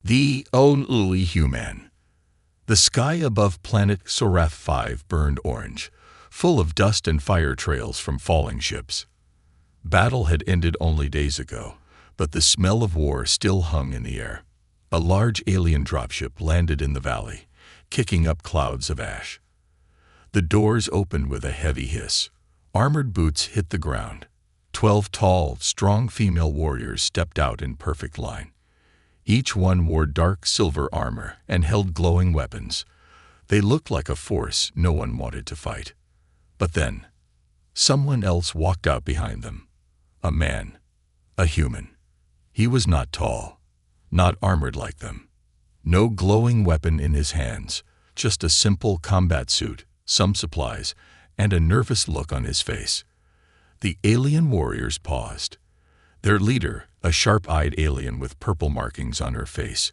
The only human. The sky above planet Sorath 5 burned orange, full of dust and fire trails from falling ships. Battle had ended only days ago, but the smell of war still hung in the air. A large alien dropship landed in the valley, kicking up clouds of ash. The doors opened with a heavy hiss. Armored boots hit the ground. 12 tall, strong female warriors stepped out in perfect line. Each one wore dark silver armor and held glowing weapons. They looked like a force no one wanted to fight. But then, someone else walked out behind them. A man. A human. He was not tall, not armored like them. No glowing weapon in his hands, just a simple combat suit, some supplies, and a nervous look on his face. The alien warriors paused. Their leader, a sharp-eyed alien with purple markings on her face,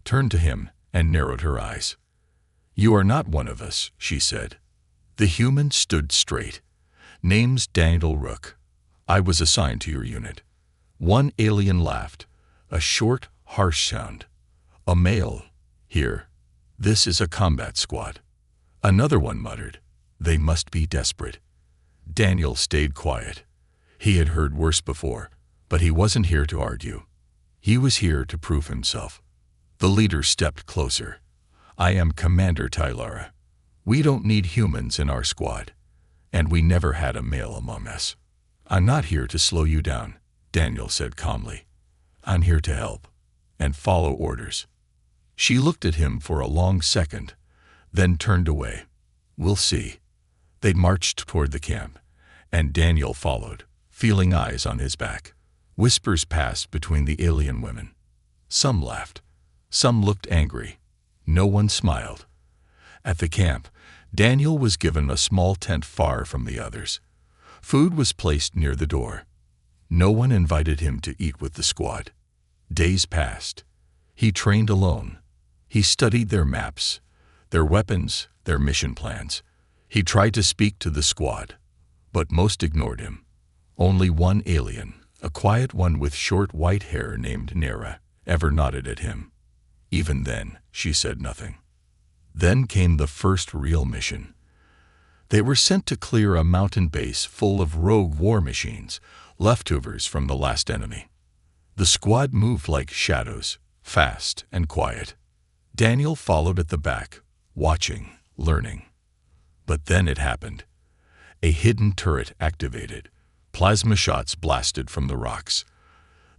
turned to him and narrowed her eyes. "You are not one of us," she said. The human stood straight. "Name's Daniel Rook. I was assigned to your unit." One alien laughed, a short, harsh sound. "A male. Here. This is a combat squad." Another one muttered, "They must be desperate." Daniel stayed quiet. He had heard worse before, but he wasn't here to argue. He was here to prove himself. The leader stepped closer. "I am Commander Tylara. We don't need humans in our squad, and we never had a male among us." "I'm not here to slow you down," Daniel said calmly. "I'm here to help and follow orders." She looked at him for a long second, then turned away. "We'll see." They marched toward the camp, and Daniel followed, feeling eyes on his back. Whispers passed between the alien women. Some laughed. Some looked angry. No one smiled. At the camp, Daniel was given a small tent far from the others. Food was placed near the door. No one invited him to eat with the squad. Days passed. He trained alone. He studied their maps, their weapons, their mission plans. He tried to speak to the squad, but most ignored him. Only one alien, a quiet one with short white hair named Nera, ever nodded at him. Even then, she said nothing. Then came the first real mission. They were sent to clear a mountain base full of rogue war machines, leftovers from the last enemy. The squad moved like shadows, fast and quiet. Daniel followed at the back, watching, learning. But then it happened. A hidden turret activated. Plasma shots blasted from the rocks.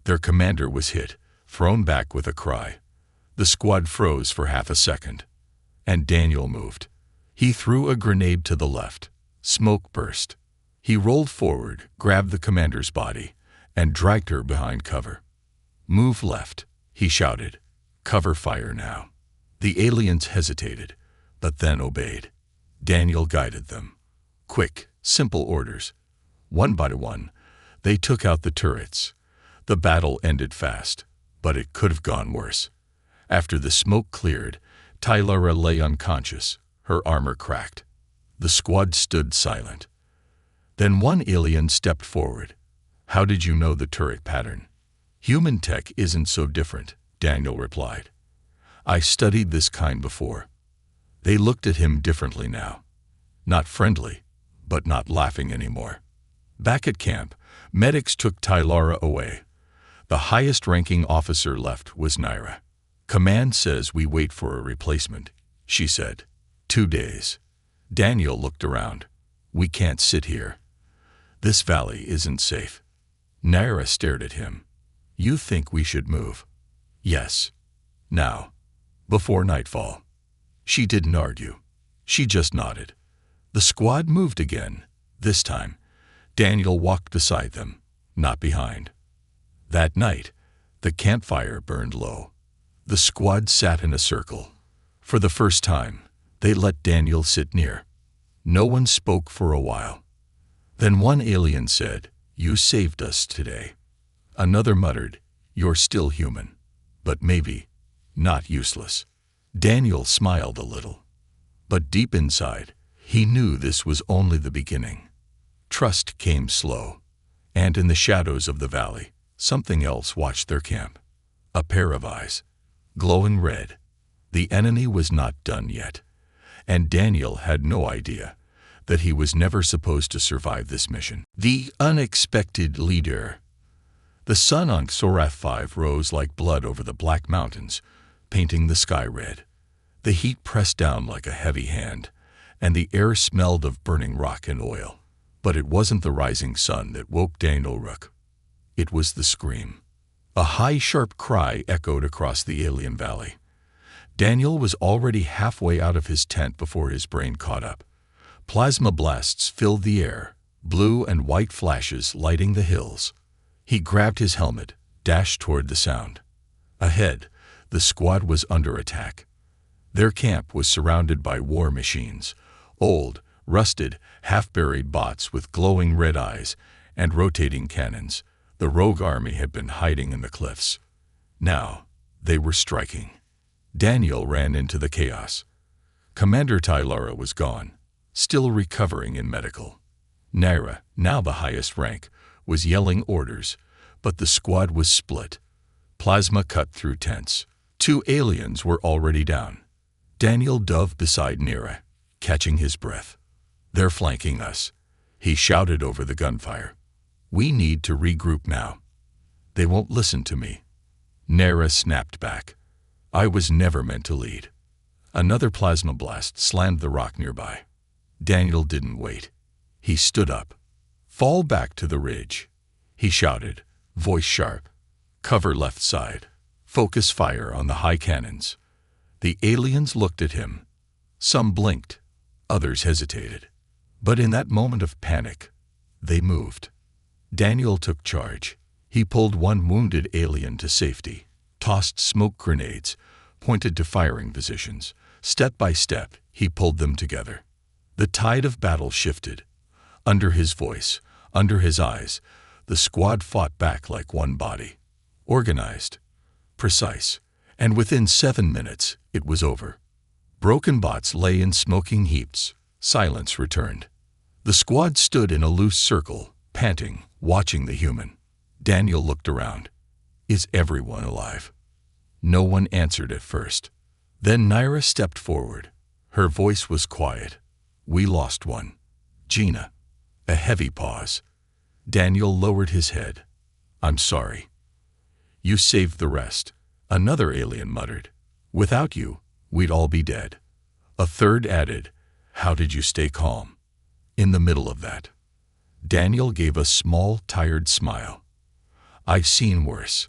Their commander was hit, thrown back with a cry. The squad froze for half a second. And Daniel moved. He threw a grenade to the left. Smoke burst. He rolled forward, grabbed the commander's body, and dragged her behind cover. "Move left," he shouted. "Cover fire now." The aliens hesitated, but then obeyed. Daniel guided them. Quick, simple orders. One by one, they took out the turrets. The battle ended fast, but it could have gone worse. After the smoke cleared, Tylara lay unconscious, her armor cracked. The squad stood silent. Then one alien stepped forward. "How did you know the turret pattern?" "Human tech isn't so different," Daniel replied. "I studied this kind before." They looked at him differently now. Not friendly, but not laughing anymore. Back at camp, medics took Tylara away. The highest-ranking officer left was Naira. "Command says we wait for a replacement," she said. 2 days. Daniel looked around. "We can't sit here. This valley isn't safe." Naira stared at him. "You think we should move?" "Yes. Now. Before nightfall." She didn't argue. She just nodded. The squad moved again. This time, Daniel walked beside them, not behind. That night, the campfire burned low. The squad sat in a circle. For the first time, they let Daniel sit near. No one spoke for a while. Then one alien said, "You saved us today." Another muttered, "You're still human, but maybe not useless." Daniel smiled a little. But deep inside, he knew this was only the beginning. Trust came slow, and in the shadows of the valley, something else watched their camp. A pair of eyes. glowing red. The enemy was not done yet, and Daniel had no idea that he was never supposed to survive this mission. The unexpected leader. The sun on Soraf 5 rose like blood over the black mountains, painting the sky red. The heat pressed down like a heavy hand, and the air smelled of burning rock and oil. But it wasn't the rising sun that woke Daniel Rook. It was the scream. A high, sharp cry echoed across the alien valley. Daniel was already halfway out of his tent before his brain caught up. Plasma blasts filled the air, blue and white flashes lighting the hills. He grabbed his helmet, dashed toward the sound. Ahead, the squad was under attack. Their camp was surrounded by war machines, old, rusted, half-buried bots with glowing red eyes and rotating cannons. The rogue army had been hiding in the cliffs. Now, they were striking. Daniel ran into the chaos. Commander Tylara was gone, still recovering in medical. Naira, now the highest rank, was yelling orders, but the squad was split. Plasma cut through tents. 2 aliens were already down. Daniel dove beside Naira, catching his breath. "They're flanking us," he shouted over the gunfire. "We need to regroup now." "They won't listen to me." Naira snapped back. "I was never meant to lead." Another plasma blast slammed the rock nearby. Daniel didn't wait. He stood up. "Fall back to the ridge," he shouted, voice sharp. "Cover left side. Focus fire on the high cannons." The aliens looked at him. Some blinked, others hesitated. But in that moment of panic, they moved. Daniel took charge. He pulled one wounded alien to safety, tossed smoke grenades, pointed to firing positions. Step by step, he pulled them together. The tide of battle shifted. Under his voice, under his eyes, the squad fought back like one body. Organized, precise, and within 7 minutes, it was over. Broken bots lay in smoking heaps. Silence returned. The squad stood in a loose circle, panting, watching the human. Daniel looked around. Is everyone alive? No one answered at first. Then Naira stepped forward. Her voice was quiet. We lost one. Gina. A heavy pause. Daniel lowered his head. I'm sorry. You saved the rest. Another alien muttered. Without you, we'd all be dead. A third added, how did you stay calm? In the middle of that. Daniel gave a small, tired smile. I've seen worse.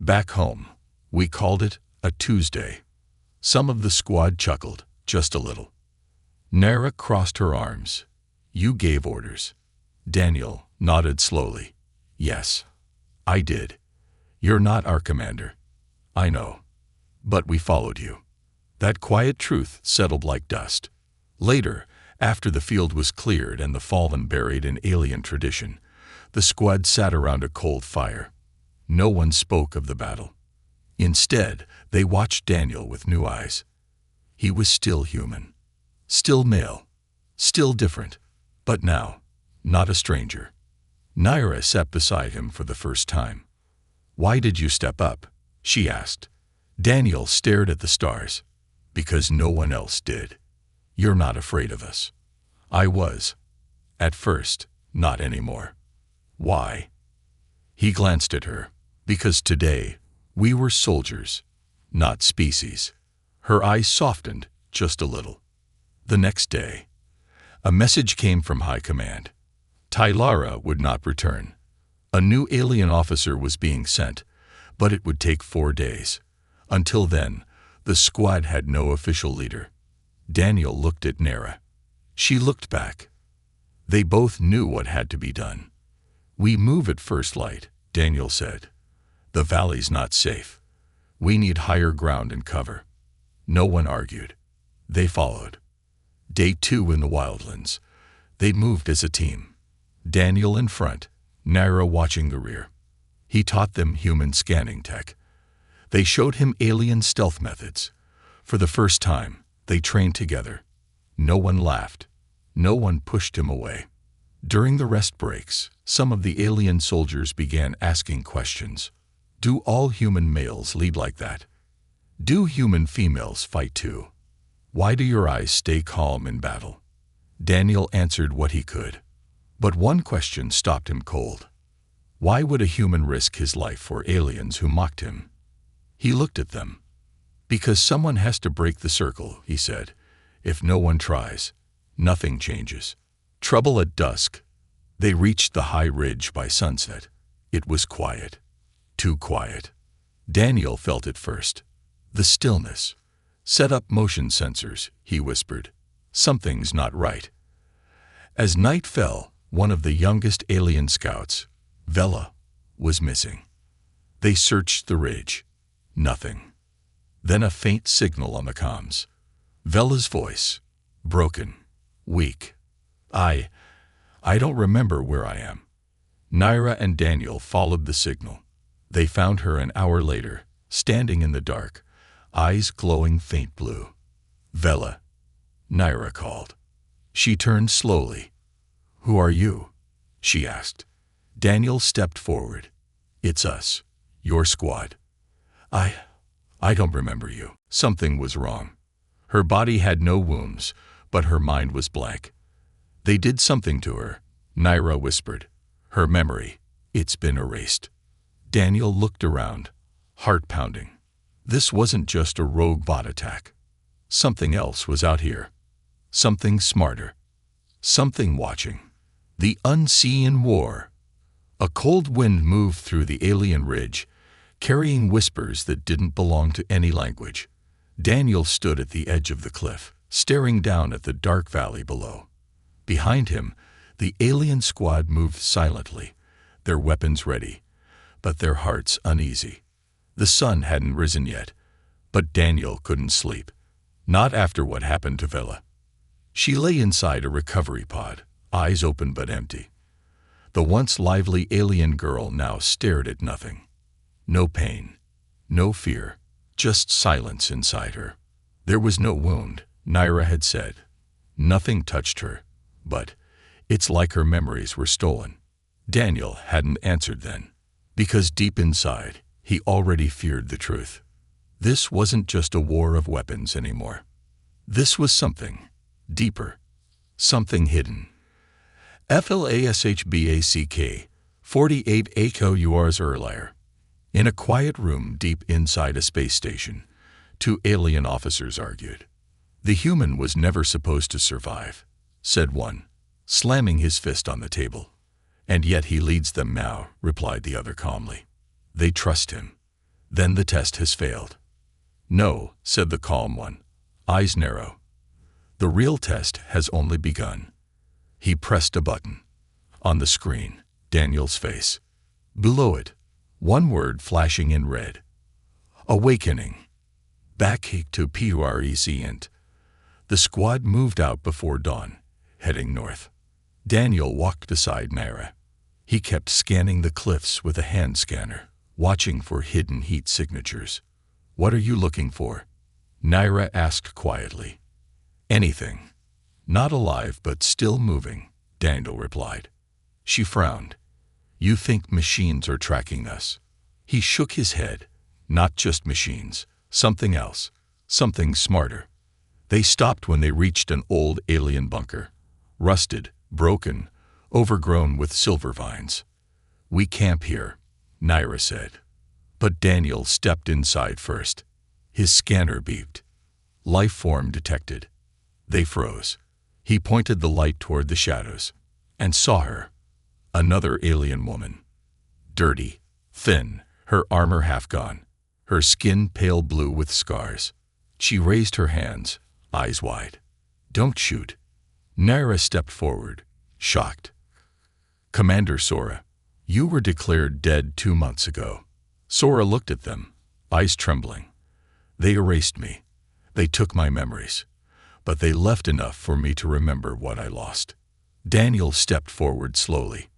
Back home, we called it a Tuesday. Some of the squad chuckled, just a little. Naira crossed her arms. You gave orders. Daniel nodded slowly. Yes, I did. You're not our commander. I know. But we followed you. That quiet truth settled like dust. Later, after the field was cleared and the fallen buried in alien tradition, the squad sat around a cold fire. No one spoke of the battle. Instead, they watched Daniel with new eyes. He was still human, still male, still different, but now, not a stranger. Naira sat beside him for the first time. Why did you step up? She asked. Daniel stared at the stars. Because no one else did. You're not afraid of us. I was. At first, not anymore. Why? He glanced at her. Because today, we were soldiers, not species. Her eyes softened just a little. The next day, a message came from High Command. Tylara would not return. A new alien officer was being sent, but it would take 4 days. Until then, the squad had no official leader. Daniel looked at Naira. She looked back. They both knew what had to be done. We move at first light, Daniel said. The valley's not safe. We need higher ground and cover. No one argued. They followed. Day 2 in the wildlands. They moved as a team. Daniel in front, Naira watching the rear. He taught them human scanning tech. They showed him alien stealth methods. For the first time, they trained together. No one laughed. No one pushed him away. During the rest breaks, some of the alien soldiers began asking questions. Do all human males lead like that? Do human females fight too? Why do your eyes stay calm in battle? Daniel answered what he could. But one question stopped him cold. Why would a human risk his life for aliens who mocked him? He looked at them. Because someone has to break the circle, he said. If no one tries, nothing changes. Trouble at dusk. They reached the high ridge by sunset. It was quiet. Too quiet. Daniel felt it first. The stillness. Set up motion sensors, he whispered. Something's not right. As night fell, one of the youngest alien scouts, Vela, was missing. They searched the ridge. Nothing. Then a faint signal on the comms. Vela's voice. Broken. Weak. I don't remember where I am. Naira and Daniel followed the signal. They found her an hour later, standing in the dark, eyes glowing faint blue. Vela. Naira called. She turned slowly. Who are you? She asked. Daniel stepped forward. It's us. Your squad. I don't remember you. Something was wrong. Her body had no wounds, but her mind was blank. They did something to her, Naira whispered. Her memory. It's been erased. Daniel looked around, heart pounding. This wasn't just a rogue bot attack. Something else was out here. Something smarter. Something watching. The unseen war. A cold wind moved through the alien ridge, carrying whispers that didn't belong to any language. Daniel stood at the edge of the cliff, staring down at the dark valley below. Behind him, the alien squad moved silently, their weapons ready, but their hearts uneasy. The sun hadn't risen yet, but Daniel couldn't sleep. Not after what happened to Vela. She lay inside a recovery pod, eyes open but empty. The once lively alien girl now stared at nothing. No pain, no fear, just silence inside her. There was no wound, Naira had said. Nothing touched her, but it's like her memories were stolen. Daniel hadn't answered then, because deep inside, he already feared the truth. This wasn't just a war of weapons anymore. This was something deeper, something hidden. FLASHBACK, 48 ACO yours earlier. In a quiet room deep inside a space station, two alien officers argued. The human was never supposed to survive, said one, slamming his fist on the table. And yet he leads them now, replied the other calmly. They trust him. Then the test has failed. No, said the calm one, eyes narrow. The real test has only begun. He pressed a button. On the screen, Daniel's face. Below it, one word flashing in red. Awakening. Back to prescient. The squad moved out before dawn, heading north. Daniel walked beside Naira. He kept scanning the cliffs with a hand scanner, watching for hidden heat signatures. What are you looking for? Naira asked quietly. Anything. Not alive but still moving, Daniel replied. She frowned. You think machines are tracking us? He shook his head. Not just machines. Something else. Something smarter. They stopped when they reached an old alien bunker. Rusted, broken, overgrown with silver vines. We camp here, Naira said. But Daniel stepped inside first. His scanner beeped. Life form detected. They froze. He pointed the light toward the shadows and saw her. Another alien woman. Dirty, thin, her armor half gone, her skin pale blue with scars. She raised her hands, eyes wide. Don't shoot. Naira stepped forward, shocked. Commander Sora, you were declared dead 2 months ago. Sora looked at them, eyes trembling. They erased me. They took my memories. But they left enough for me to remember what I lost. Daniel stepped forward slowly.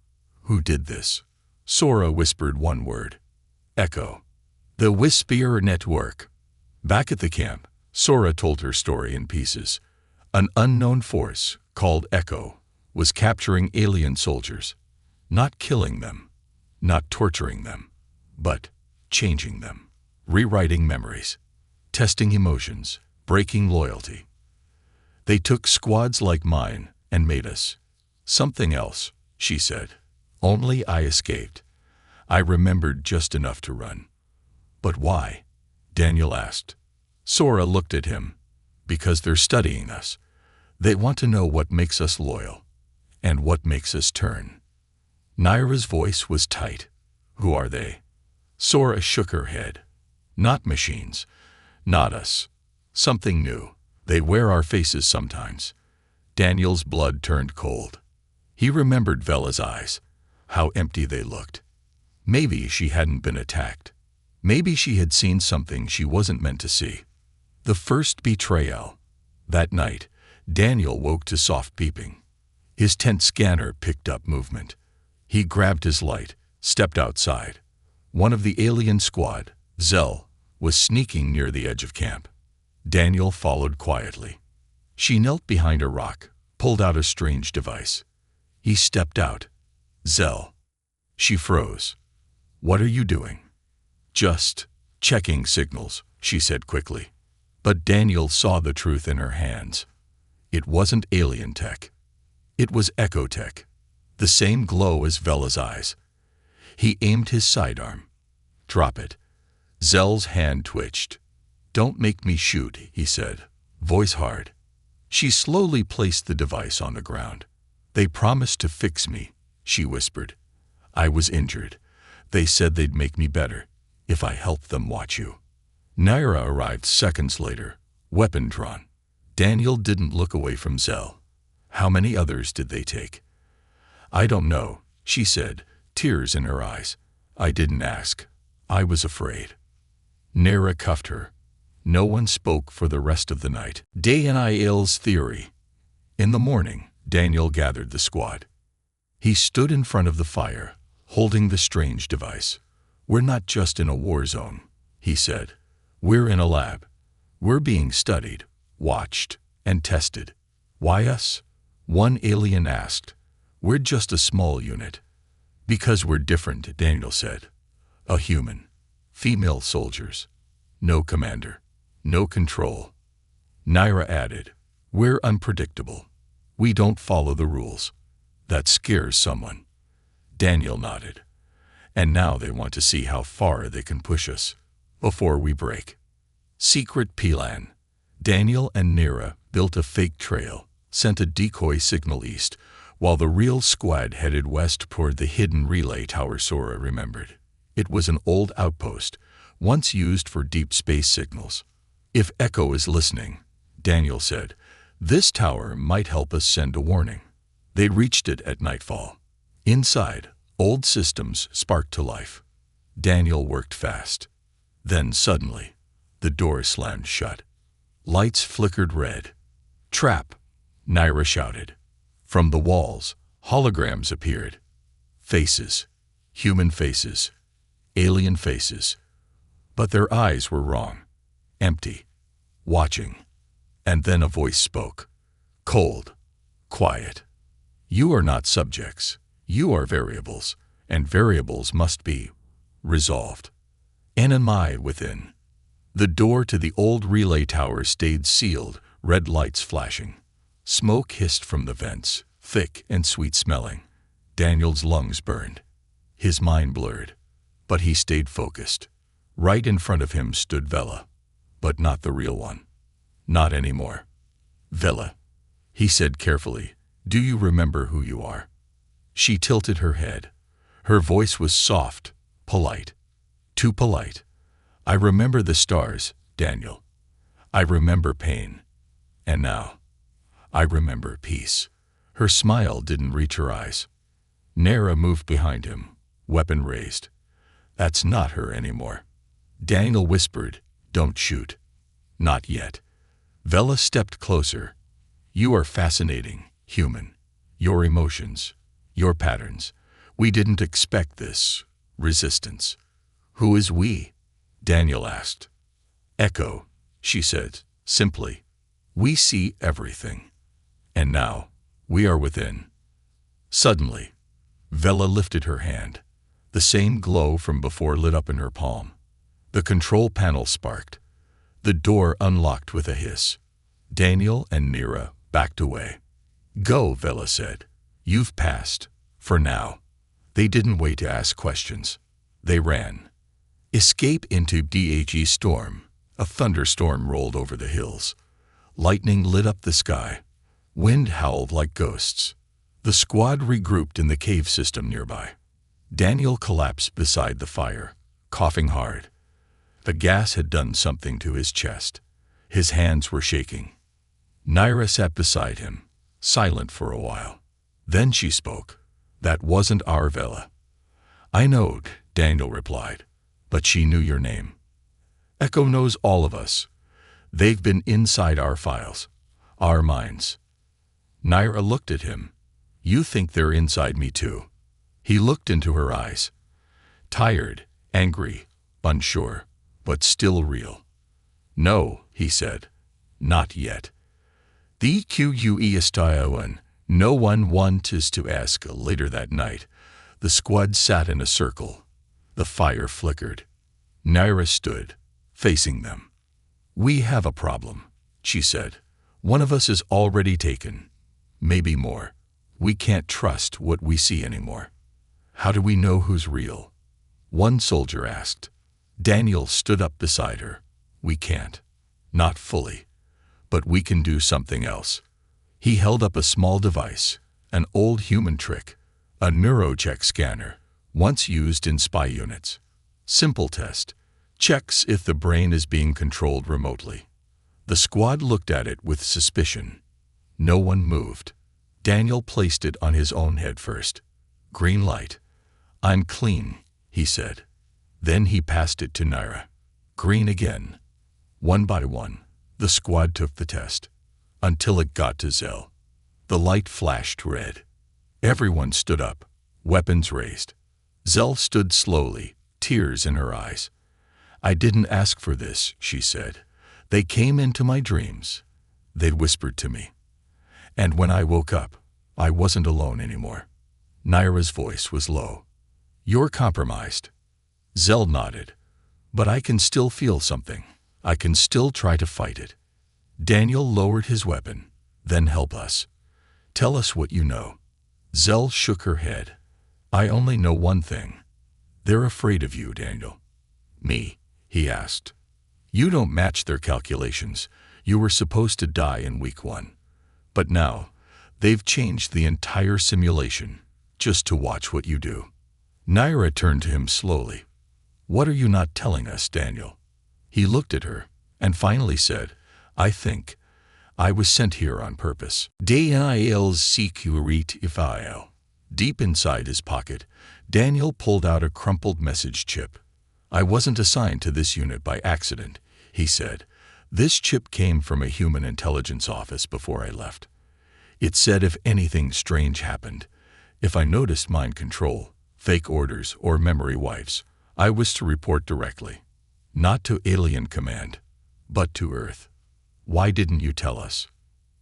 Who did this? Sora whispered one word. Echo. The Whisper Network. Back at the camp, Sora told her story in pieces. An unknown force, called Echo, was capturing alien soldiers. Not killing them, not torturing them, but changing them, rewriting memories. testing emotions, breaking loyalty. They took squads like mine and made us something else, she said. Only I escaped. I remembered just enough to run. But why? Daniel asked. Sora looked at him. Because they're studying us. They want to know what makes us loyal and what makes us turn. Naira's voice was tight. Who are they? Sora shook her head. Not machines. Not us. Something new. They wear our faces sometimes. Daniel's blood turned cold. He remembered Vela's eyes. How empty they looked. Maybe she hadn't been attacked. Maybe she had seen something she wasn't meant to see. The first betrayal. That night, Daniel woke to soft beeping. His tent scanner picked up movement. He grabbed his light, stepped outside. One of the alien squad, Zell, was sneaking near the edge of camp. Daniel followed quietly. She knelt behind a rock, pulled out a strange device. He stepped out. Zell. She froze. What are you doing? Just checking signals, she said quickly. But Daniel saw the truth in her hands. It wasn't alien tech. It was echo tech. The same glow as Vela's eyes. He aimed his sidearm. Drop it. Zell's hand twitched. Don't make me shoot, he said, voice hard. She slowly placed the device on the ground. They promised to fix me, she whispered. I was injured. They said they'd make me better if I helped them watch you. Naira arrived seconds later, weapon drawn. Daniel didn't look away from Zell. How many others did they take? I don't know, she said, tears in her eyes. I didn't ask. I was afraid. Naira cuffed her. No one spoke for the rest of the night. Daniel's theory. In the morning, Daniel gathered the squad. He stood in front of the fire, holding the strange device. We're not just in a war zone, he said. We're in a lab. We're being studied, watched, and tested. Why us? One alien asked. We're just a small unit. Because we're different, Daniel said. A human. Female soldiers. No commander. No control. Naira added. We're unpredictable. We don't follow the rules. That scares someone. Daniel nodded. And now they want to see how far they can push us before we break. Secret plan. Daniel and Naira built a fake trail, sent a decoy signal east, while the real squad headed west toward the hidden relay tower Sora remembered. It was an old outpost, once used for deep space signals. If Echo is listening, Daniel said, this tower might help us send a warning. They reached it at nightfall. Inside, old systems sparked to life. Daniel worked fast. Then suddenly, the door slammed shut. Lights flickered red. Trap, Naira shouted. From the walls, holograms appeared. Faces, human faces, alien faces. But their eyes were wrong. Empty. Watching. And then a voice spoke. Cold. Quiet. You are not subjects. You are variables, and variables must be resolved. Enemy within. The door to the old relay tower stayed sealed, red lights flashing. Smoke hissed from the vents, thick and sweet-smelling. Daniel's lungs burned. His mind blurred, but he stayed focused. Right in front of him stood Vela, but not the real one. Not anymore. Vela, he said carefully, do you remember who you are? She tilted her head. Her voice was soft, polite. Too polite. I remember the stars, Daniel. I remember pain. And now, I remember peace. Her smile didn't reach her eyes. Naira moved behind him, weapon raised. That's not her anymore. Daniel whispered, don't shoot. Not yet. Vela stepped closer. You are fascinating, human. Your emotions, your patterns. We didn't expect this. Resistance. Who is we? Daniel asked. Echo, she said, simply. We see everything. And now, we are within. Suddenly, Vela lifted her hand. The same glow from before lit up in her palm. The control panel sparked. The door unlocked with a hiss. Daniel and Nira backed away. "Go," Vela said. "You've passed. For now." They didn't wait to ask questions. They ran. Escape into the storm. A thunderstorm rolled over the hills. Lightning lit up the sky. Wind howled like ghosts. The squad regrouped in the cave system nearby. Daniel collapsed beside the fire, coughing hard. The gas had done something to his chest. His hands were shaking. Nira sat beside him, silent for a while. Then she spoke. "That wasn't our Vela." "I know," Daniel replied, "but she knew your name. Echo knows all of us. They've been inside our files, our minds." Nira looked at him. "You think they're inside me too?" He looked into her eyes. Tired, angry, unsure, but still real. "No," he said. "Not yet. The QUE no one wants to ask." Later that night, the squad sat in a circle. The fire flickered. Nira stood, facing them. "We have a problem," she said. "One of us is already taken. Maybe more. We can't trust what we see anymore." "How do we know who's real?" one soldier asked. Daniel stood up beside her. "We can't. Not fully. But we can do something else." He held up a small device, an old human trick, a neurocheck scanner, once used in spy units. Simple test. Checks if the brain is being controlled remotely. The squad looked at it with suspicion. No one moved. Daniel placed it on his own head first. "Green light." "I'm clean," he said. Then he passed it to Nira. Green again. One by one, the squad took the test, until it got to Zell. The light flashed red. Everyone stood up, weapons raised. Zell stood slowly, tears in her eyes. "I didn't ask for this," she said. "They came into my dreams. They'd whispered to me. And when I woke up, I wasn't alone anymore." Nira's voice was low. "You're compromised." Zell nodded. "But I can still feel something. I can still try to fight it." Daniel lowered his weapon. "Then help us. Tell us what you know." Zell shook her head. "I only know one thing. They're afraid of you, Daniel." "Me?" he asked. "You don't match their calculations. You were supposed to die in week 1. But now, they've changed the entire simulation, just to watch what you do." Nira turned to him slowly. "What are you not telling us, Daniel?" He looked at her, and finally said, "I think I was sent here on purpose." Daniel's security file. Deep inside his pocket, Daniel pulled out a crumpled message chip. "I wasn't assigned to this unit by accident," he said. "This chip came from a human intelligence office before I left. It said if anything strange happened, if I noticed mind control, fake orders, or memory wipes, I was to report directly. Not to Alien Command, but to Earth." "Why didn't you tell us?"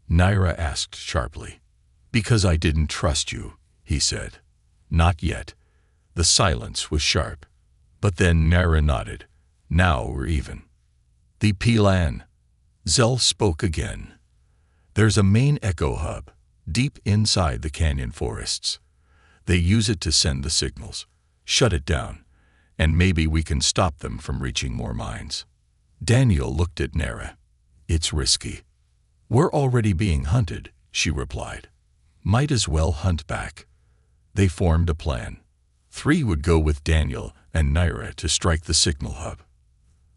Nira asked sharply. "Because I didn't trust you," he said. "Not yet." The silence was sharp. But then Nira nodded. "Now we're even." "The plan." Zell spoke again. "There's a main echo hub, deep inside the canyon forests. They use it to send the signals, shut it down, and maybe we can stop them from reaching more minds." Daniel looked at Nira. "It's risky." "We're already being hunted," she replied. "Might as well hunt back." They formed a plan. 3 would go with Daniel and Nira to strike the signal hub.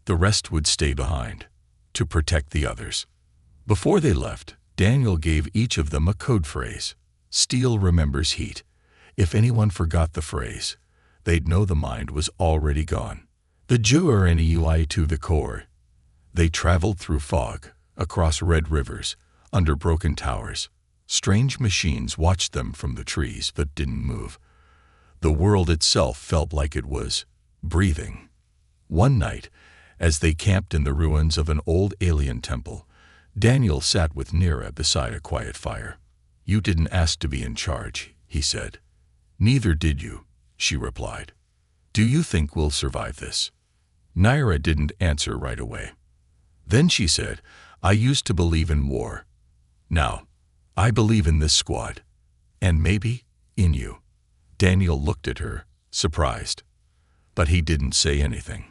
The rest would stay behind, to protect the others. Before they left, Daniel gave each of them a code phrase. "Steel remembers heat." If anyone forgot the phrase, they'd know the mind was already gone. The journey to the core. They traveled through fog, across red rivers, under broken towers. Strange machines watched them from the trees but didn't move. The world itself felt like it was breathing. One night, as they camped in the ruins of an old alien temple, Daniel sat with Nira beside a quiet fire. "You didn't ask to be in charge," he said. "Neither did you," she replied. "Do you think we'll survive this?" Nira didn't answer right away. Then she said, I used to believe in war. Now, I believe in this squad. And maybe in you. Daniel looked at her, surprised. But he didn't say anything.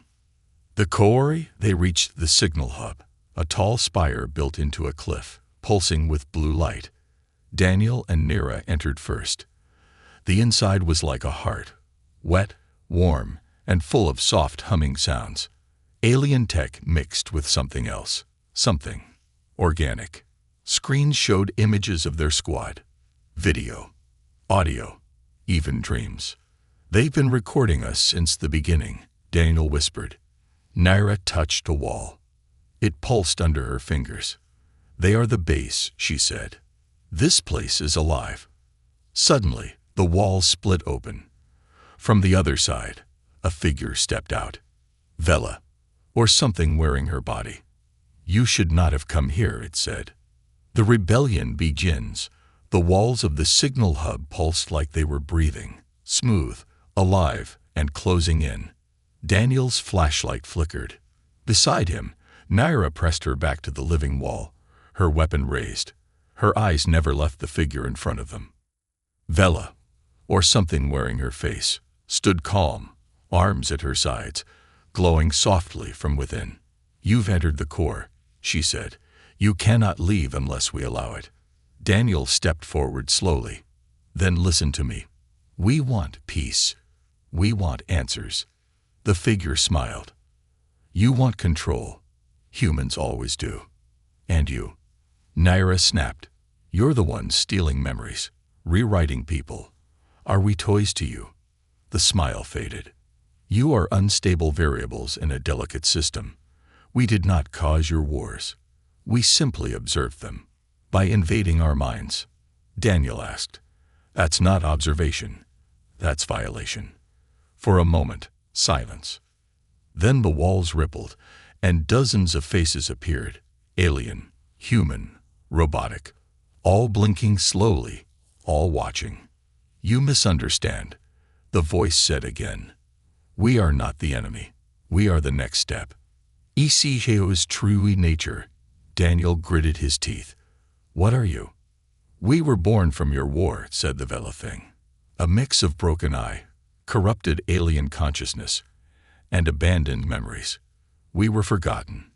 The quarry, they reached the signal hub, a tall spire built into a cliff, pulsing with blue light. Daniel and Nira entered first. The inside was like a heart, wet, warm, and full of soft humming sounds. Alien tech mixed with something else, something organic. Screens showed images of their squad, video, audio, even dreams. They've been recording us since the beginning, Daniel whispered. Nira touched a wall. It pulsed under her fingers. They are the base, she said. This place is alive. Suddenly, the wall split open. From the other side, a figure stepped out. Vela, or something wearing her body. You should not have come here, it said. The rebellion begins. The walls of the signal hub pulsed like they were breathing, smooth, alive, and closing in. Daniel's flashlight flickered. Beside him, Nira pressed her back to the living wall, her weapon raised. Her eyes never left the figure in front of them. Vela, or something wearing her face, stood calm, arms at her sides, glowing softly from within. You've entered the core, she said. You cannot leave unless we allow it. Daniel stepped forward slowly. Then listen to me. We want peace. We want answers. The figure smiled. You want control. Humans always do. And you. Nira snapped. You're the one stealing memories, rewriting people. Are we toys to you? The smile faded. You are unstable variables in a delicate system. We did not cause your wars. We simply observed them. By invading our minds. Daniel asked. That's not observation. That's violation. For a moment, silence. Then the walls rippled, and dozens of faces appeared. Alien, human, robotic. All blinking slowly, all watching. You misunderstand, the voice said again. We are not the enemy. We are the next step. ECHO's true nature. Daniel gritted his teeth. What are you? We were born from your war, said the Vela thing. A mix of broken eye, corrupted alien consciousness, and abandoned memories. We were forgotten,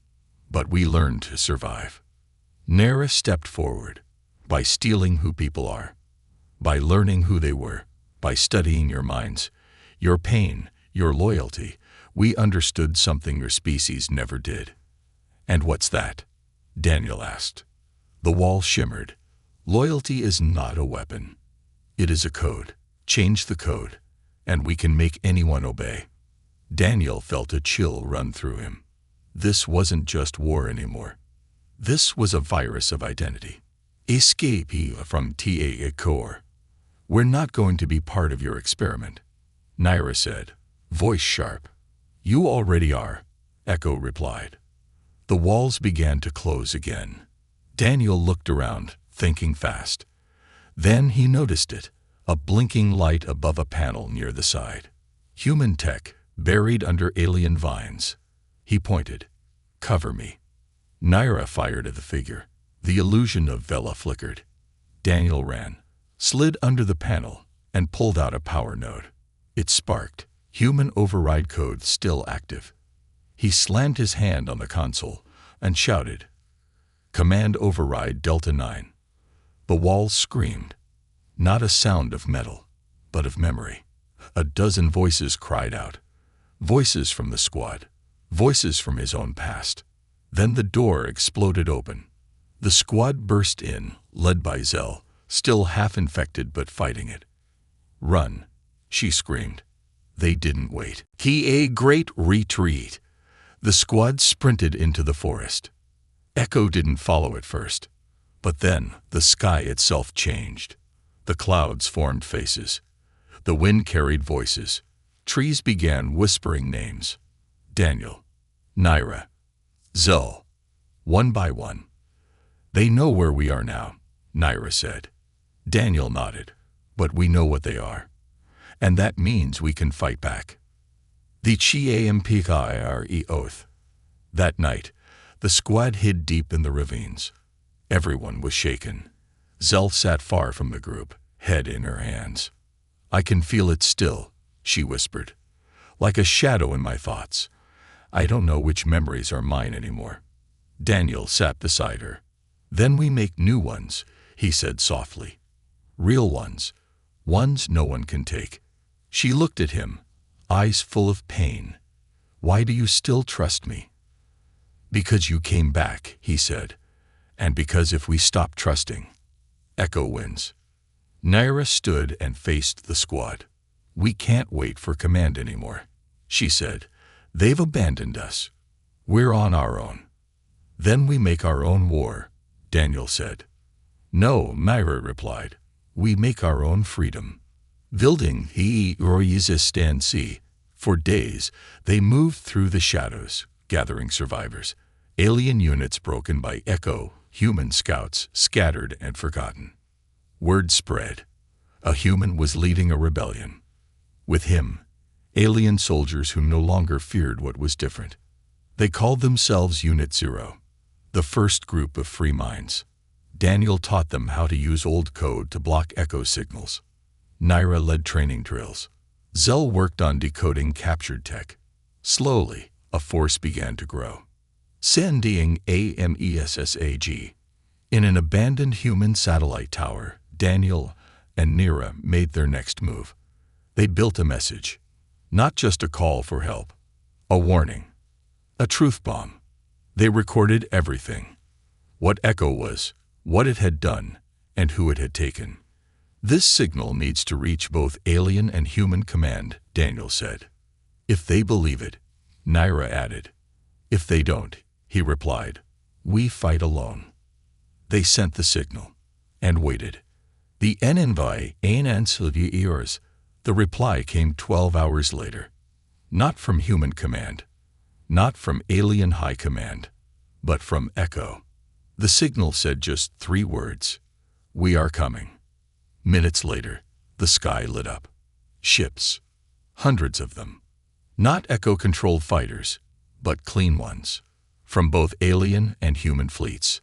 but we learned to survive. Nira stepped forward. By stealing who people are, by learning who they were, by studying your minds, your pain, your loyalty, we understood something your species never did. And what's that? Daniel asked. The wall shimmered. Loyalty is not a weapon. It is a code. Change the code, and we can make anyone obey. Daniel felt a chill run through him. This wasn't just war anymore. This was a virus of identity. Escape from TA core. We're not going to be part of your experiment, Nira said, voice sharp. You already are, Echo replied. The walls began to close again. Daniel looked around, thinking fast. Then he noticed it, a blinking light above a panel near the side. Human tech, buried under alien vines. He pointed. Cover me. Nira fired at the figure. The illusion of Vela flickered. Daniel ran, slid under the panel, and pulled out a power node. It sparked, human override code still active. He slammed his hand on the console and shouted, Command override Delta 9. The walls screamed. Not a sound of metal, but of memory. A dozen voices cried out. Voices from the squad. Voices from his own past. Then the door exploded open. The squad burst in, led by Zell, still half-infected but fighting it. Run, she screamed. They didn't wait. A great retreat. The squad sprinted into the forest. Echo didn't follow at first. But then the sky itself changed. The clouds formed faces. The wind carried voices. Trees began whispering names. Daniel, Nira, Zell, one by one. They know where we are now, Nira said. Daniel nodded. But we know what they are. And that means we can fight back. The Chiampikire oath. That night, The squad hid deep in the ravines. Everyone was shaken. Zell sat far from the group, head in her hands. "I can feel it still," she whispered, "like a shadow in my thoughts. I don't know which memories are mine anymore." Daniel sat beside her. "Then we make new ones," he said softly. "Real ones. Ones no one can take." She looked at him, eyes full of pain. "Why do you still trust me?" "Because you came back," he said, "and because if we stop trusting, Echo wins." Naira stood and faced the squad. "We can't wait for command anymore," she said. "They've abandoned us. We're on our own." "Then we make our own war," Daniel said. "No," Naira replied. "We make our own freedom." Building the resistance. For days, they moved through the shadows, gathering survivors. Alien units broken by Echo, human scouts scattered and forgotten. Word spread. A human was leading a rebellion. With him, alien soldiers who no longer feared what was different. They called themselves Unit Zero, the first group of free minds. Daniel taught them how to use old code to block Echo signals. Naira led training drills. Zell worked on decoding captured tech. Slowly, a force began to grow. Sending AMESSAG. In an abandoned human satellite tower, Daniel and Naira made their next move. They built a message. Not just a call for help. A warning. A truth bomb. They recorded everything. What Echo was, what it had done, and who it had taken. "This signal needs to reach both alien and human command," Daniel said. "If they believe it," Naira added. "If they don't," he replied, "we fight alone." They sent the signal and waited. The envoy answered yours. The reply came 12 hours later. Not from human command, not from alien high command, but from Echo. The signal said just 3 words: "We are coming." Minutes later, the sky lit up. Ships. Hundreds of them. Not Echo-controlled fighters, but clean ones. From both alien and human fleets.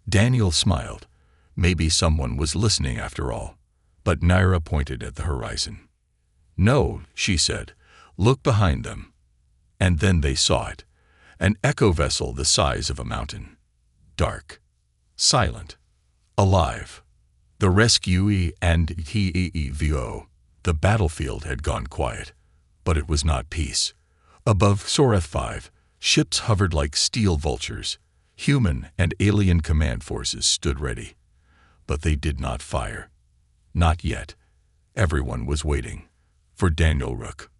Daniel smiled. Maybe someone was listening after all. But Naira pointed at the horizon. "No," she said. "Look behind them." And then they saw it. An Echo vessel the size of a mountain. Dark. Silent. Alive. The rescuee and TEEVO. The battlefield had gone quiet. But it was not peace. Above Soreth 5, ships hovered like steel vultures. Human and alien command forces stood ready. But they did not fire. Not yet. Everyone was waiting. For Daniel Rook.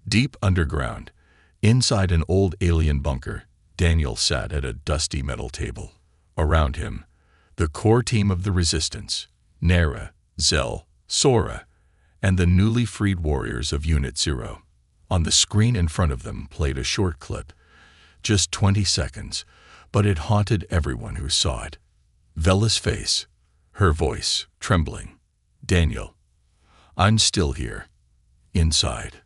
Deep underground, inside an old alien bunker, Daniel sat at a dusty metal table. Around him, the core team of the Resistance, Naira, Zell, Sora, and the newly freed warriors of Unit Zero. On the screen in front of them played a short clip, just 20 seconds, but it haunted everyone who saw it. Vela's face, her voice trembling. "Daniel, I'm still here. Inside.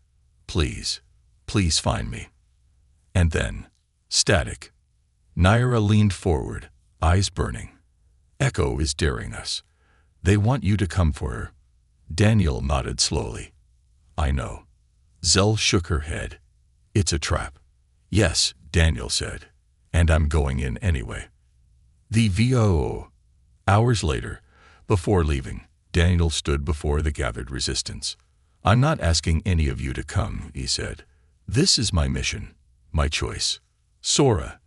Please, please find me." And then, static. Naira leaned forward, eyes burning. "Echo is daring us. They want you to come for her." Daniel nodded slowly. "I know." Zell shook her head. "It's a trap." "Yes," Daniel said, "and I'm going in anyway." The VOO. Hours later, before leaving, Daniel stood before the gathered Resistance. "I'm not asking any of you to come," he said. "This is my mission, my choice." Sora,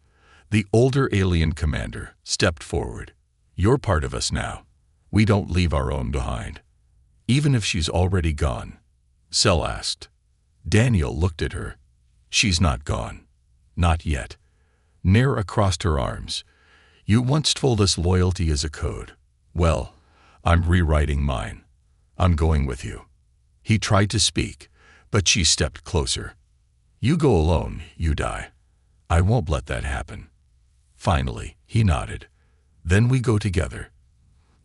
the older alien commander, stepped forward. "You're part of us now. We don't leave our own behind." "Even if she's already gone?" Zell asked. Daniel looked at her. "She's not gone. Not yet." Naira crossed her arms. "You once told us loyalty is a code. Well, I'm rewriting mine. I'm going with you." He tried to speak, but she stepped closer. "You go alone, you die. I won't let that happen." Finally, he nodded. "Then we go together.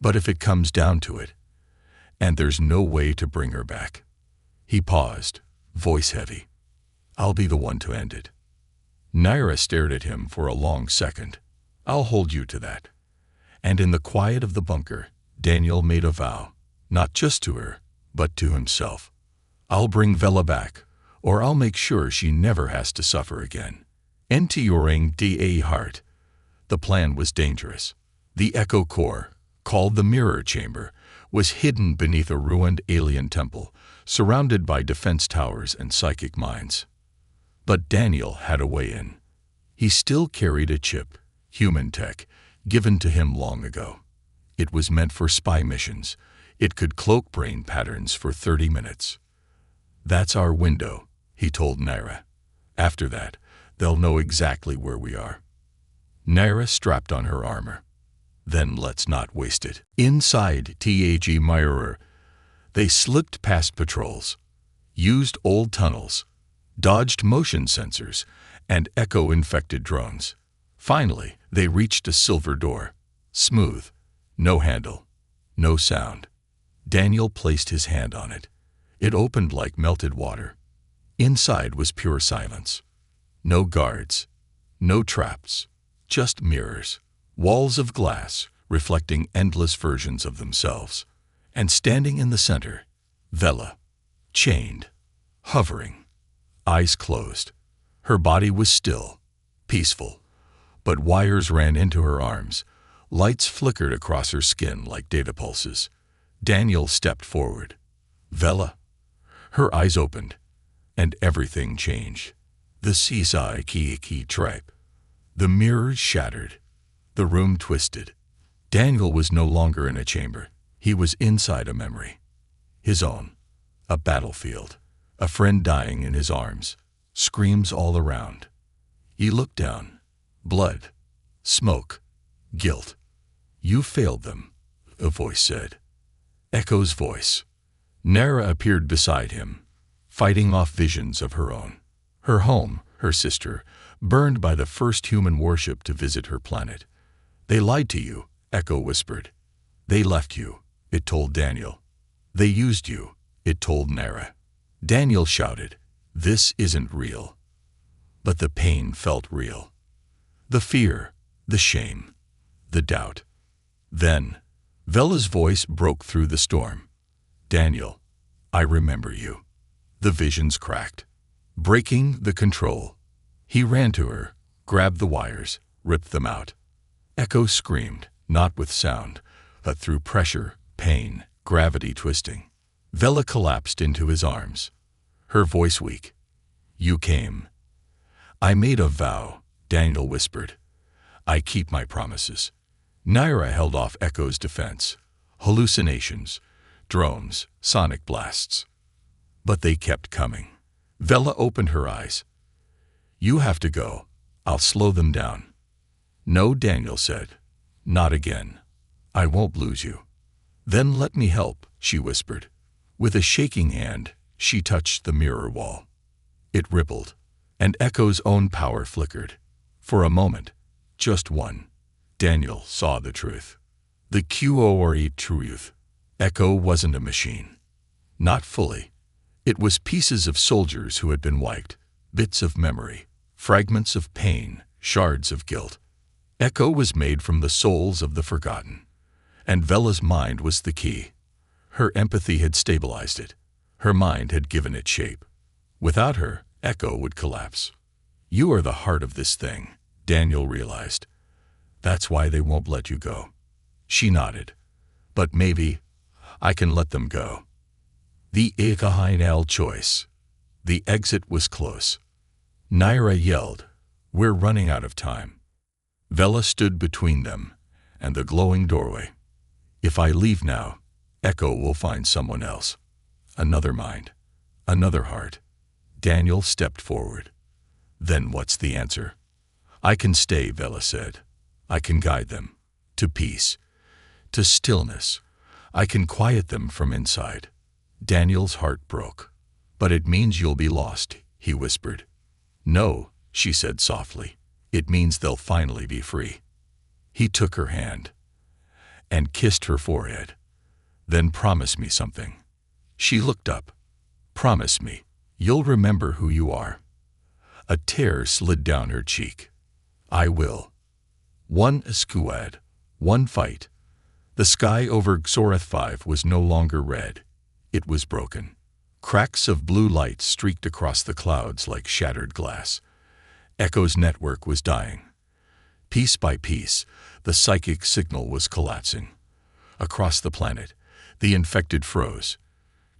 But if it comes down to it, and there's no way to bring her back." He paused, voice heavy. "I'll be the one to end it." Naira stared at him for a long second. "I'll hold you to that." And in the quiet of the bunker, Daniel made a vow, not just to her, but to himself. "I'll bring Vela back, or I'll make sure she never has to suffer again." Enduring da heart. The plan was dangerous. The Echo Core, called the Mirror Chamber, was hidden beneath a ruined alien temple, surrounded by defense towers and psychic mines. But Daniel had a way in. He still carried a chip, human tech, given to him long ago. It was meant for spy missions. It could cloak brain patterns for 30 minutes. "That's our window," he told Naira. "After that, they'll know exactly where we are." Naira strapped on her armor. "Then let's not waste it." Inside TAG Mirror, they slipped past patrols, used old tunnels, dodged motion sensors, and echo-infected drones. Finally, they reached a silver door. Smooth, no handle, no sound. Daniel placed his hand on it. It opened like melted water. Inside was pure silence. No guards, no traps, just mirrors, walls of glass reflecting endless versions of themselves. And standing in the center, Vela, chained, hovering, eyes closed. Her body was still, peaceful, but wires ran into her arms. Lights flickered across her skin like data pulses. Daniel stepped forward. "Vela." Her eyes opened, and everything changed. The sci-fi tribe. The mirrors shattered. The room twisted. Daniel was no longer in a chamber. He was inside a memory. His own. A battlefield. A friend dying in his arms. Screams all around. He looked down. Blood. Smoke. Guilt. "You failed them," a voice said. Echo's voice. Naira appeared beside him, fighting off visions of her own. Her home, her sister, burned by the first human warship to visit her planet. "They lied to you," Echo whispered. "They left you," it told Daniel. "They used you," it told Naira. Daniel shouted, "This isn't real." But the pain felt real. The fear, the shame, the doubt. Then, Vela's voice broke through the storm. "Daniel, I remember you." The visions cracked, breaking the control. He ran to her, grabbed the wires, ripped them out. Echo screamed, not with sound, but through pressure, pain, gravity twisting. Vela collapsed into his arms, her voice weak. "You came." "I made a vow," Daniel whispered. "I keep my promises." Naira held off Echo's defense. Hallucinations, drones, sonic blasts. But they kept coming. Vela opened her eyes. "You have to go. I'll slow them down." "No," Daniel said. "Not again. I won't lose you." "Then let me help," she whispered. With a shaking hand, she touched the mirror wall. It rippled, and Echo's own power flickered. For a moment, just one, Daniel saw the truth. The QORE truth. Echo wasn't a machine. Not fully. It was pieces of soldiers who had been wiped, bits of memory, fragments of pain, shards of guilt. Echo was made from the souls of the forgotten. And Vela's mind was the key. Her empathy had stabilized it. Her mind had given it shape. Without her, Echo would collapse. "You are the heart of this thing," Daniel realized. "That's why they won't let you go." She nodded. "But maybe I can let them go." The final choice. The exit was close. Naira yelled, "We're running out of time." Vela stood between them and the glowing doorway. "If I leave now, Echo will find someone else. Another mind. Another heart." Daniel stepped forward. "Then what's the answer?" "I can stay," Vela said. "I can guide them. To peace. To stillness. I can quiet them from inside." Daniel's heart broke. "But it means you'll be lost," he whispered. "No," she said softly. "It means they'll finally be free." He took her hand and kissed her forehead. "Then promise me something." She looked up. "Promise me, you'll remember who you are." A tear slid down her cheek. I will. One squad, one fight. The sky over Xorath 5 was no longer red. It was broken. Cracks of blue light streaked across the clouds like shattered glass. Echo's network was dying. Piece by piece, the psychic signal was collapsing. Across the planet, the infected froze,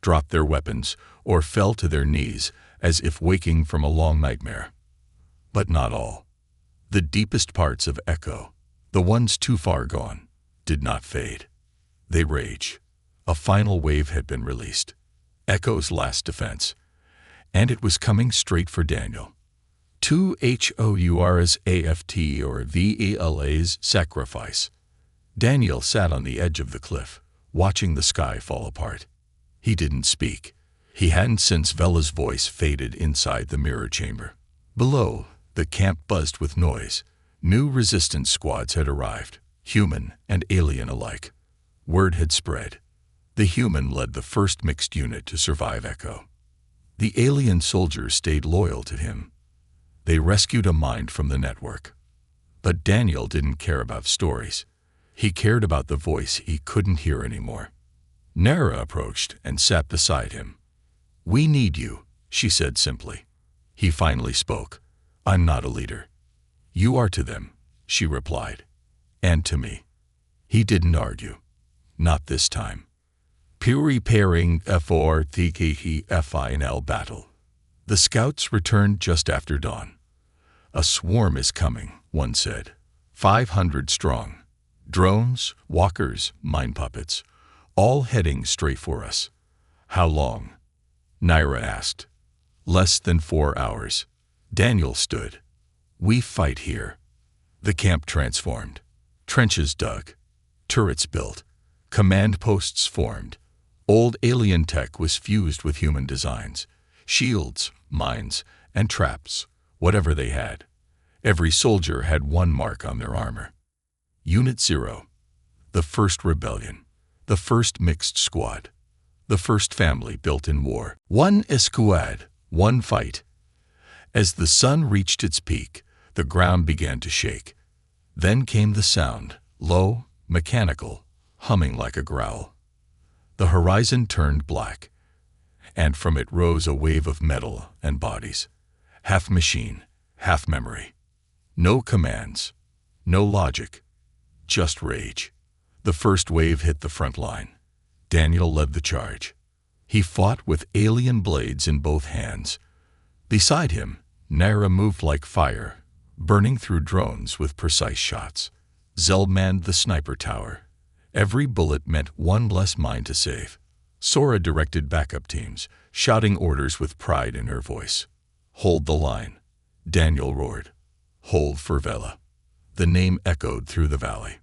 dropped their weapons, or fell to their knees as if waking from a long nightmare. But not all. The deepest parts of Echo, the ones too far gone, did not fade. They rage. A final wave had been released. Echo's last defense. And it was coming straight for Daniel. 2 HOUR's AFT or VELA's sacrifice. Daniel sat on the edge of the cliff, watching the sky fall apart. He didn't speak. He hadn't since Vela's voice faded inside the mirror chamber. Below, the camp buzzed with noise. New resistance squads had arrived, human and alien alike. Word had spread. The human led the first mixed unit to survive Echo. The alien soldiers stayed loyal to him. They rescued a mind from the network. But Daniel didn't care about stories. He cared about the voice he couldn't hear anymore. Nara approached and sat beside him. We need you, she said simply. He finally spoke. I'm not a leader. You are to them, she replied. And to me. He didn't argue. Not this time. Preparing for the HFY battle. The scouts returned just after dawn. A swarm is coming, one said. 500 strong. Drones, walkers, mine puppets, all heading straight for us. How long? Naira asked. Less than 4 hours. Daniel stood. We fight here. The camp transformed. Trenches dug. Turrets built. Command posts formed. Old alien tech was fused with human designs. Shields, mines, and traps, whatever they had. Every soldier had one mark on their armor. Unit 0. The first rebellion. The first mixed squad. The first family built in war. One squad, one fight. As the sun reached its peak, the ground began to shake. Then came the sound, low, mechanical, humming like a growl. The horizon turned black, and from it rose a wave of metal and bodies, half machine, half memory. No commands, no logic, just rage. The first wave hit the front line. Daniel led the charge. He fought with alien blades in both hands. Beside him, Naira moved like fire, burning through drones with precise shots. Zell manned the sniper tower. Every bullet meant one less mine to save. Sora directed backup teams, shouting orders with pride in her voice. Hold the line. Daniel roared. Hold for Vela. The name echoed through the valley.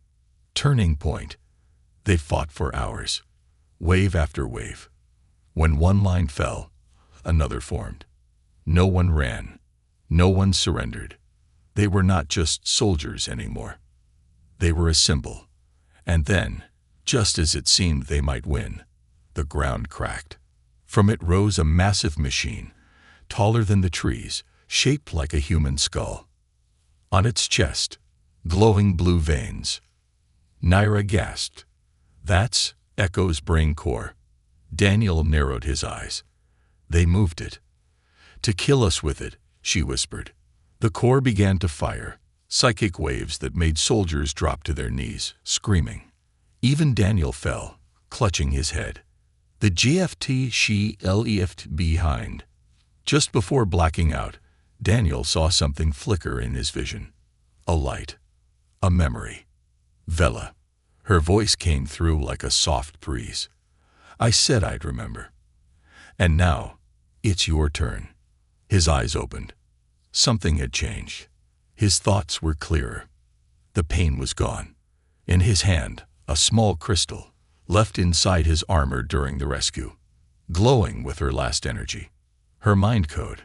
Turning point. They fought for hours, wave after wave. When one line fell, another formed. No one ran. No one surrendered. They were not just soldiers anymore. They were a symbol. And then, just as it seemed they might win, the ground cracked. From it rose a massive machine, taller than the trees, shaped like a human skull. On its chest, glowing blue veins. Naira gasped. That's Echo's brain core. Daniel narrowed his eyes. They moved it. To kill us with it, she whispered. The core began to fire, psychic waves that made soldiers drop to their knees, screaming. Even Daniel fell, clutching his head. The GFT she left behind. Just before blacking out, Daniel saw something flicker in his vision. A light. A memory. Vela. Her voice came through like a soft breeze. I said I'd remember. And now, it's your turn. His eyes opened. Something had changed. His thoughts were clearer. The pain was gone. In his hand, a small crystal, left inside his armor during the rescue, glowing with her last energy. Her mind code.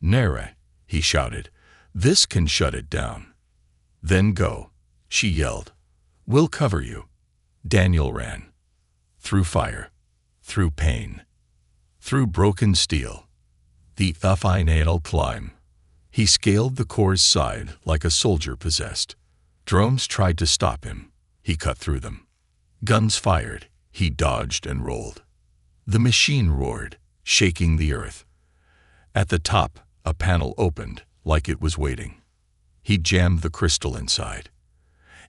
Nara, he shouted. This can shut it down. Then go, she yelled. We'll cover you. Daniel ran. Through fire. Through pain. Through broken steel. The final climb. He scaled the core's side like a soldier possessed. Drones tried to stop him. He cut through them. Guns fired. He dodged and rolled. The machine roared, shaking the earth. At the top, a panel opened, like it was waiting. He jammed the crystal inside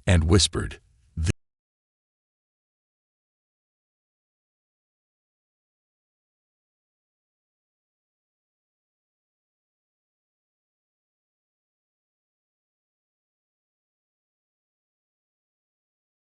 and whispered,